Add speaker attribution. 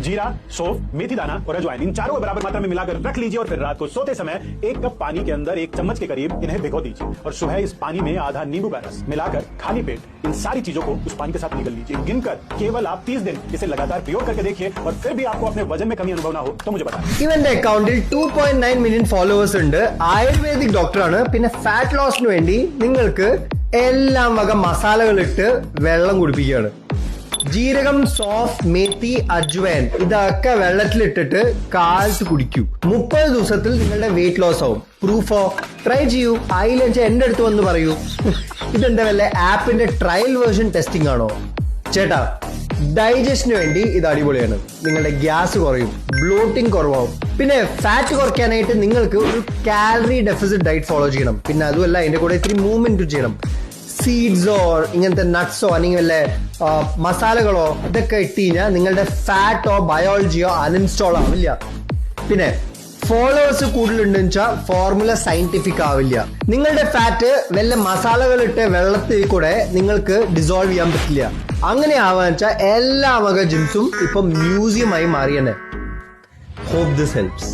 Speaker 1: जीरा, सौंफ, मेथी दाना और अजवाइन, इन चारों को बराबर मात्रा में मिलाकर रख लीजिए और फिर रात को सोते समय 1 कप पानी के अंदर 1 चम्मच के करीब इन्हें भिगो दीजिए और सुबह इस पानी में आधा नींबू का रस मिलाकर खाली पेट इन सारी चीजों को उस पानी के साथ निगल लीजिए। गिनकर केवल आप 30 दिन इसे लगातार प्रयोग करके देखिए और फिर भी आपको अपने वजन में कमी अनुभव ना हो तो मुझे बताएं।
Speaker 2: ഇവന്റെ അക്കൗണ്ടിൽ 2.9 മില്യൺ ഫോളോവേഴ്സ് ഉണ്ട്. ആയുർവേദിക് ഡോക്ടറാണ്. പിന്നെ ഫാറ്റ് ലോസിന് വേണ്ടി നിങ്ങൾക്ക് എല്ലാം വക മസാലകൾ ഇട്ട് വെള്ളം കുടിപ്പിക്കുകയാണ്. ജീരകം, സോഫ്, മേത്തി, അജ്വൈൻ ഇതൊക്കെ വെള്ളത്തിലിട്ടിട്ട് കാലത്ത് കുടിക്കൂ. 30 ദിവസത്തിൽ നിങ്ങളുടെ വെയിറ്റ് ലോസ് ആവും. പ്രൂഫോ? ട്രൈ ചെയ്യൂ. ആയില്ലെന്ന് എന്റെ അടുത്ത് വന്ന് പറയൂ. ഇതെന്താ വല്ല ആപ്പിന്റെ ട്രയൽ വേർഷൻ ടെസ്റ്റിംഗ് ആണോ? ചേട്ടാ, ഡൈജഷന് വേണ്ടി ഇത് അടിപൊളിയാണ്. നിങ്ങളുടെ ഗ്യാസ് കുറയും, ബ്ലോട്ടിംഗ് കുറവാകും. പിന്നെ ഫാറ്റ് കുറയ്ക്കാനായിട്ട് നിങ്ങൾക്ക് ഒരു കാലറി ഡെഫിസിറ്റ് ഡയറ്റ് ഫോളോ ചെയ്യണം. പിന്നെ അതുമല്ല, അതിന്റെ കൂടെ ഇത്തിരി മൂവ്മെന്റ് ചെയ്യണം. സീഡ്സോ ഇങ്ങനത്തെ നട്ട്സോ അല്ലെങ്കിൽ വല്ല മസാലകളോ ഇതൊക്കെ ഇട്ട് കഴിഞ്ഞാൽ നിങ്ങളുടെ ഫാറ്റോ ബയോളജിയോ അൺഇൻസ്റ്റാൾ ആവില്ല. പിന്നെ ഫോളോവേഴ്സ് കൂടുതലുണ്ടെന്ന് വെച്ചാൽ ഫോർമുല സയന്റിഫിക് ആവില്ല. നിങ്ങളുടെ ഫാറ്റ് വല്ല മസാലകളിട്ട് വെള്ളത്തിൽ കൂടെ നിങ്ങൾക്ക് ഡിസോൾവ് ചെയ്യാൻ പറ്റില്ല. അങ്ങനെ ആവാന്ന് വെച്ചാൽ എല്ലാ വക ജിംസും ഇപ്പൊ മ്യൂസിയം ആയി മാറിയെന്നെ. Hope this helps.